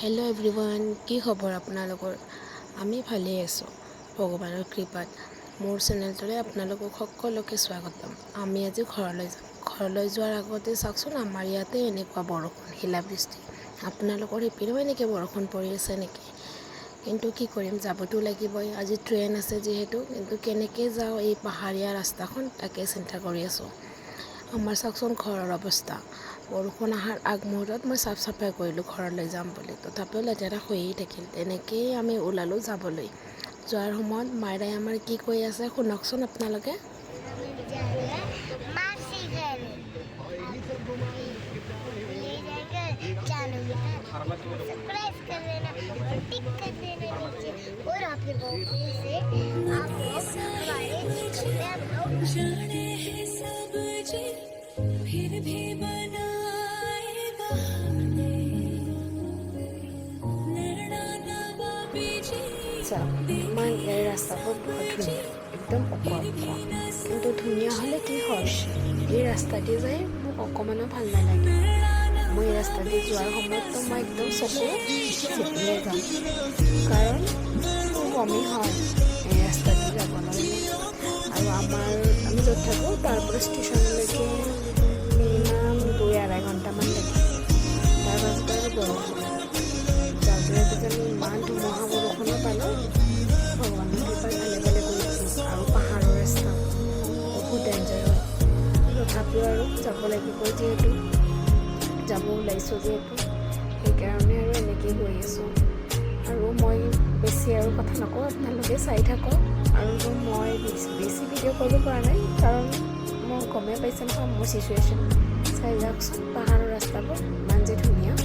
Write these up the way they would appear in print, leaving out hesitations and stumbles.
Hello' everyone, কি খবৰ আপোনালোকৰ? আমি ভালেই আছোঁ ভগৱানৰ কৃপাত। মোৰ চেনেলটোলৈ আপোনালোকক সকলোকে স্বাগতম। আমি আজি ঘৰলৈ যাম। ঘৰলৈ যোৱাৰ আগতে চাওকচোন, আমাৰ ইয়াতে এনেকুৱা বৰষুণ, শিলাবৃষ্টি। আপোনালোকৰ সিপিনেও এনেকৈ বৰষুণ পৰি আছে নেকি? কিন্তু কি কৰিম, যাবতো লাগিবই। আজি ট্ৰেইন আছে যিহেতু, কিন্তু কেনেকৈ যাওঁ এই পাহাৰীয়া ৰাস্তাখন তাকে চিন্তা কৰি আছোঁ। আমাৰ চাওকচোন ঘৰৰ অৱস্থা। বৰষুণ অহাৰ আগমুহূৰ্তত মই চাফাই কৰিলোঁ ঘৰলৈ যাম বুলি, তথাপিও লেতেৰা হৈয়ে থাকিল। তেনেকেই আমি ওলালোঁ যাবলৈ। যোৱাৰ সময়ত মায়েৰাই আমাৰ কি কৈ আছে শুনকচোন আপোনালোকে। আমাৰ ইয়াৰ ৰাস্তাবোৰ বৰ ধুনীয়া, একদম অকোৱা পকোৱা। কিন্তু ধুনীয়া হ'লে কি হয়, এই ৰাস্তাদি যাই মোক অকণমানো ভাল নালাগে। মই এই ৰাস্তাদি যোৱাৰ সময়ততো মই একদম চকু চেপিয়ে যাম, কাৰণ মোৰ বমি হয় এই ৰাস্তাদি যাব নোৱাৰিলে। আৰু আমি য'ত থাকোঁ তাৰ পৰা ষ্টেচনলৈকে মিনিমাম 2-2.5 ঘণ্টামান লাগে। তাৰ পাছত আৰু বৰষুণ। যাওঁতে কিজানি ইমান ধুমুহা বৰষুণো পালোঁ। ভগৱানৰ কৃপাত ভালে ভালে গৈছোঁ। আৰু পাহাৰৰ ৰাস্তা বহুত ডেঞ্জাৰ হয়, তথাপিও আৰু যাব লাগিবই যিহেতু, যাব ওলাইছোঁ যিহেতু, সেইকাৰণে আৰু এনেকেই গৈ আছোঁ। আৰু মই বেছি আৰু কথা নকওঁ, আপোনালোকে চাই থাকক। আৰু মই বেছি ভিডিঅ' কৰিব পৰা নাই, কাৰণ মই গমেই পাইছে নহয় মোৰ চিচুৱেশ্যন। চাই যাওকচোন পাহাৰৰ ৰাস্তাবোৰ ইমান যে ধুনীয়া।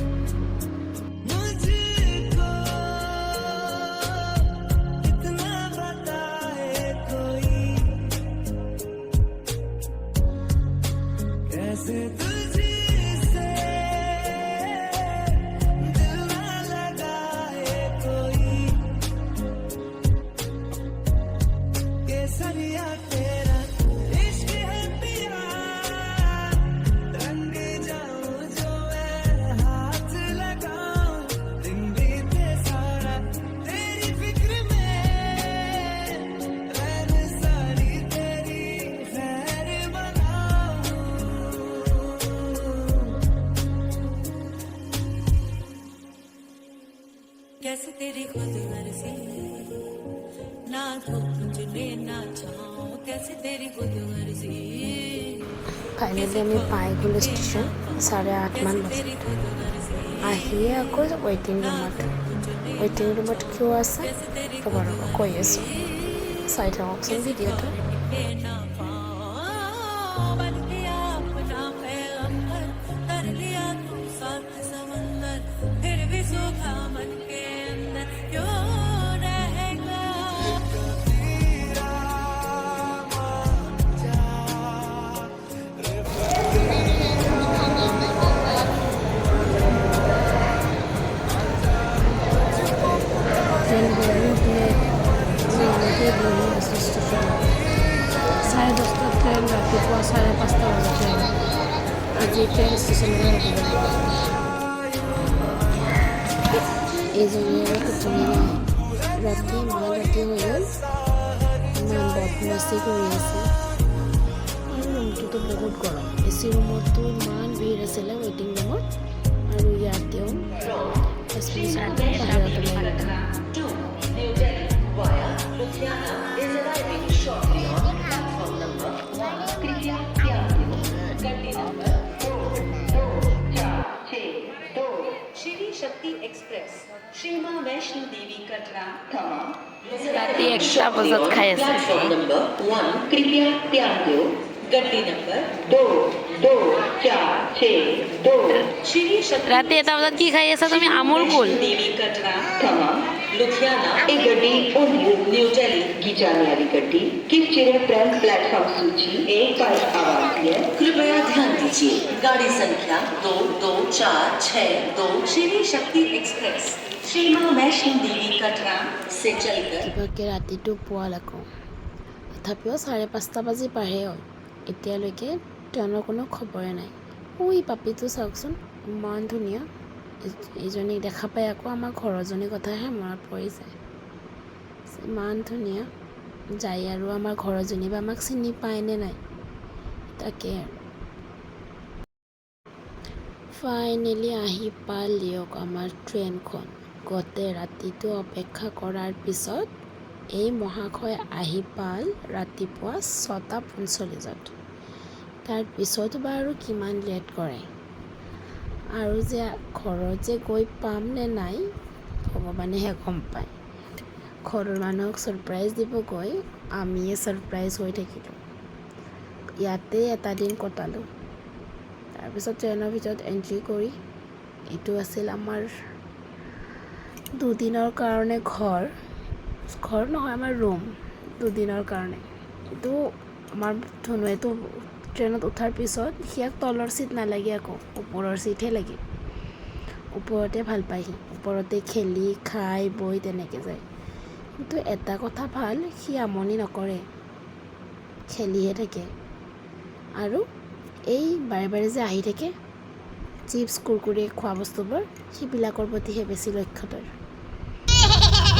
कैसे तेरी खुद मर्जी ना धूप चुने ना छाओ कैसे तेरी खुद मर्जी ফাইনেলি আমি পাই গ'লোঁ ষ্টেচন 8:30 মান বজাত। আহিয়ে আকৌ ৱেইটিং ৰুমত কিয় আছে ৰ'ব কৈ আছোঁ, চাই থাককচোন ভিডিঅ'টো। চাৰে 10টাত ট্ৰেইন, ৰাতিপুৱা 5:30 বজাত ট্ৰেইন। আজি ট্ৰেইন ষ্টেচনলৈ ৰাখিব লাগিব। এইজনী আৰু টোপনি নাই, ইমান ৰাতি হৈ গ'ল, ইমান বদমাচি কৰি আছে। আৰু ৰুমটোতো বহুত গৰম, AC ৰুমতো ইমান ভিৰ আছিলে ৱেইটিং ৰুমত, আৰু ইয়াতেও বাহিৰত ওলাই গ'ল। श्री शक्ति एक्सप्रेस श्री मां वैष्णो देवी कटरा थमा राती 1টা বজাত খাই আছে। प्लेटफॉर्म नंबर 1 कृपया ध्यान दो गड्डी नंबर 224662 श्री शक्ति राती 1টা বজাত কি খাই আছা তুমি? আমুল কুল देवी कटरा थमा लुधियाना एक गड्डी ओनली न्यू दिल्ली की जाने वाली गड्डी किस चिरे फ्रंट प्लेटफॉर्म सूची 1 पर आवाज़ है। कृपया ध्यान दीजिए गाड़ी संख्या 22462 श्री शक्ति एक्सप्रेस श्री मां वैष्णो देवी कटरा से चलकर কিবাকে ৰাতিটো পোৱাল আকৌ, তথাপিও 5:30 বাজি পাৰহে হ'ল। এতিয়ালৈকে ট্ৰেইনৰ কোনো খবৰে নাই। ওই পাপিটো চাওকচোন, ইমান ধুনীয়া। এইজনীক দেখা পাই আকৌ আমাৰ ঘৰজনীৰ কথাহে মনত পৰি যায়। ইমান ধুনীয়া যাই আৰু আমাৰ ঘৰজনী বা আমাক চিনি পায়নে নাই তাকে। ফাইনেলি আহি পালিয়ক আমাৰ ট্ৰেইনখন। গোটেই ৰাতিটো অপেক্ষা কৰাৰ পিছত এই মহাশয় আহি পাল ৰাতিপুৱা 6:45। তাৰপিছত বাৰু কিমান লেট কৰে আৰু যে ঘৰত যে গৈ পাম নে নাই ভগৱানেহে গম পায়। ঘৰৰ মানুহক ছাৰপ্ৰাইজ দিবগৈ আমিয়ে ছাৰপ্ৰাইজ হৈ থাকিলোঁ। ইয়াতে এটা দিন কটালোঁ। তাৰপিছত ট্ৰেইনৰ ভিতৰত এণ্ট্ৰি কৰি এইটো আছিল আমাৰ 2 দিনৰ কাৰণে ঘৰ নহয়, আমাৰ ৰুম 2 দিনৰ কাৰণে। এইটো আমাৰ ধনুৱেটো ট্ৰেইনত উঠাৰ পিছত সিয়াক তলৰ চিট নালাগে, আকৌ ওপৰৰ চিটহে লাগে। ওপৰতে ভাল পায় সি, ওপৰতে খেলি খাই বৈ তেনেকৈ যায়। কিন্তু এটা কথা ভাল, সি আমনি নকৰে, খেলিহে থাকে। আৰু এই বাৰে বাৰে যে আহি থাকে চিপছ কুৰকুৰে খোৱা বস্তুবোৰ, সেইবিলাকৰ প্ৰতিহে বেছি লক্ষ্য তাৰ।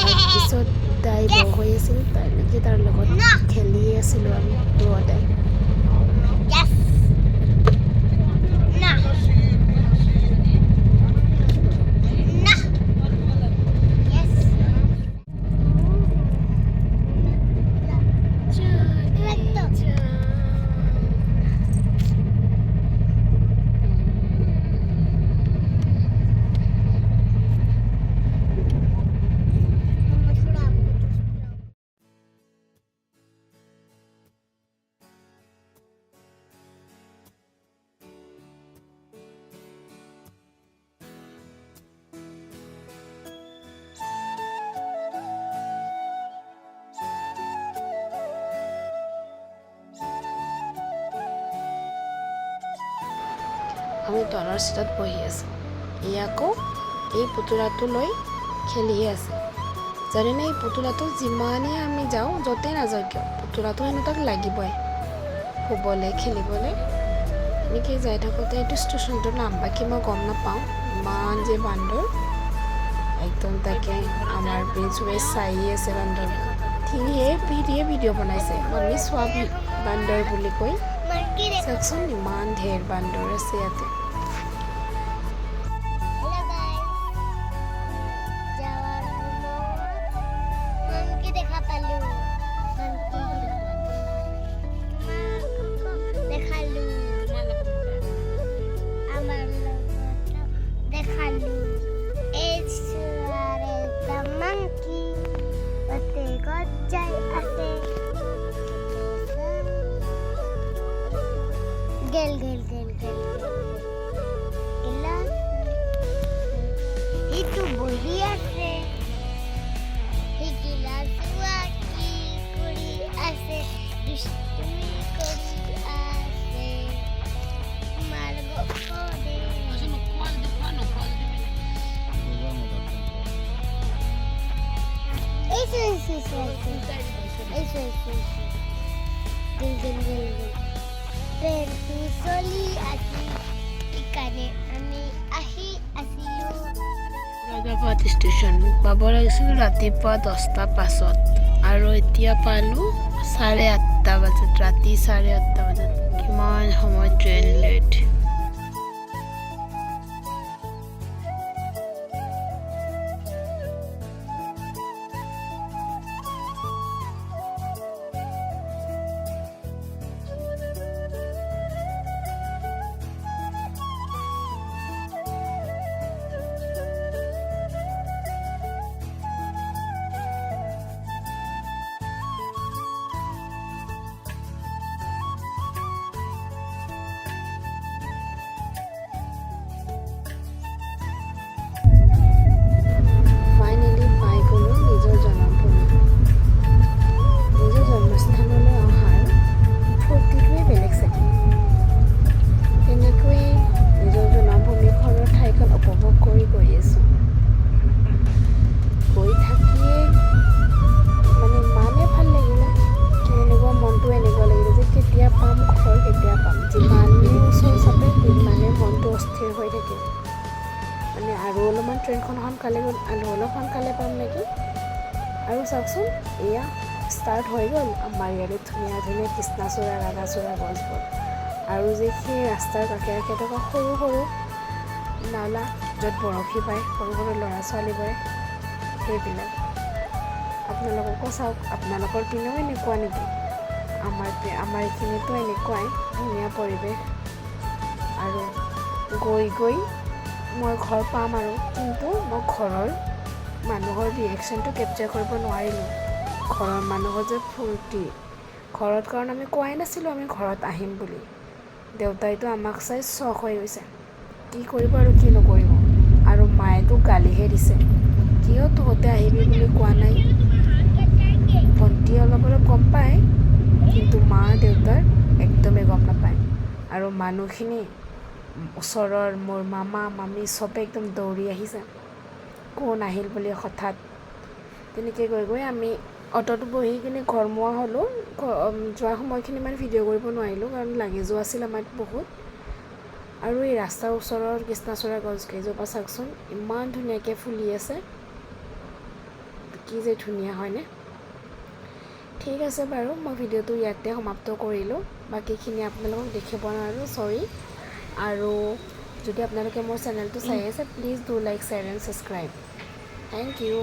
তাৰপিছত তাই বৰ হৈ আছিল, তেনেকৈ তাৰ লগত খেলিয়ে আছিলোঁ আমি দুয়োটাই। আমি তলৰ চিটত বহি আছোঁ। ই আকৌ এই পুতলাটো লৈ খেলিহে আছে। জানেনে, এই পুতলাটো যিমানেই আমি যাওঁ, য'তেই নাযাওঁ কিয়, পুতলাটো হেনো তাক লাগিবই শুবলৈ খেলিবলৈ। এনেকৈ যাই থাকোঁতে এইটো ষ্টেচনটোৰ নাম বা কি মই গম নাপাওঁ। ইমান যে বান্দৰ, একদম তাকে আমাৰ প্ৰিন্সুৱে চায়ে আছে বান্দৰ। সিহে ভিডিঅ' বনাইছে, আমি চোৱা বান্দৰ বুলি কৈ। চাওকচোন ইমান ঢেৰ বান্দৰ আছে ইয়াতে। Itu boli ase, higila suaki kuri ase, dustumi kuri ase, margo kode. Eso. Gil. Pertusoli aki ikane ami ahi asilu. Rajabad station পাব লাগিছিল ৰাতিপুৱা 10:05 আৰু এতিয়া পালোঁ 8:30 বজাত, ৰাতি 8:30 বজাত। কিমান সময় ট্ৰেইন লেট। সোনকালে অলপ সোনকালে পাম নেকি। আৰু চাওকচোন এয়া ষ্টাৰ্ট হৈ গ'ল আমাৰ ইয়াতে ধুনীয়া ধুনীয়া কৃষ্ণচূড়া ৰাধাচূড়া গছবোৰ। আৰু যে সেই ৰাস্তাৰ কাষে কাষে থকা সৰু সৰু নালা য'ত বৰশী পায় সৰু সৰু ল'ৰা ছোৱালীবোৰে, সেইবিলাক আপোনালোককো চাওক। আপোনালোকৰ পিনেও এনেকুৱা নেকি? আমাৰ এইখিনিতো এনেকুৱাই ধুনীয়া পৰিৱেশ। আৰু গৈ গৈ মই ঘৰ পাম আৰু, কিন্তু মই ঘৰৰ মানুহৰ ৰিয়েকশ্যনটো কেপচাৰ কৰিব নোৱাৰিলোঁ। ঘৰৰ মানুহৰ যে ফূৰ্তি ঘৰত, কাৰণ আমি কোৱাই নাছিলোঁ আমি ঘৰত আহিম বুলি। দেউতাইতো আমাক চাই চখ হৈ গৈছে, কি কৰিব আৰু কি নকৰিব। আৰু মায়েতো গালিহে দিছে, কিয় তহঁতে আহিবি বুলি কোৱা নাই। ভণ্টি অলপ অলপ গম পায়, কিন্তু মা দেউতাৰ একদমেই গম নাপায়। আৰু মানুহখিনি ওচৰৰ মোৰ মামা মামী চবে একদম দৌৰি আহিছে, কোন আহিল বুলি হঠাৎ। তেনেকৈ গৈ গৈ আমি অ'টোত বহি কিনে ঘৰমুৱা হ'লোঁ। যোৱা সময়খিনি ইমান ভিডিঅ' কৰিব নোৱাৰিলোঁ, কাৰণ লাগেজো আছিল আমাৰ বহুত। আৰু এই ৰাস্তাৰ ওচৰৰ কৃষ্ণচূড়া গছকেইজোপা চাওকচোন, ইমান ধুনীয়াকৈ ফুলি আছে, কি যে ধুনীয়া হয়নে। ঠিক আছে বাৰু, মই ভিডিঅ'টো ইয়াতে সমাপ্ত কৰিলোঁ। বাকীখিনি আপোনালোকক দেখিব নোৱাৰোঁ, চৰি। আৰু যদি আপোনালোকে মোৰ চেনেলটো চাই আছে, please do like, share and subscribe. Thank U.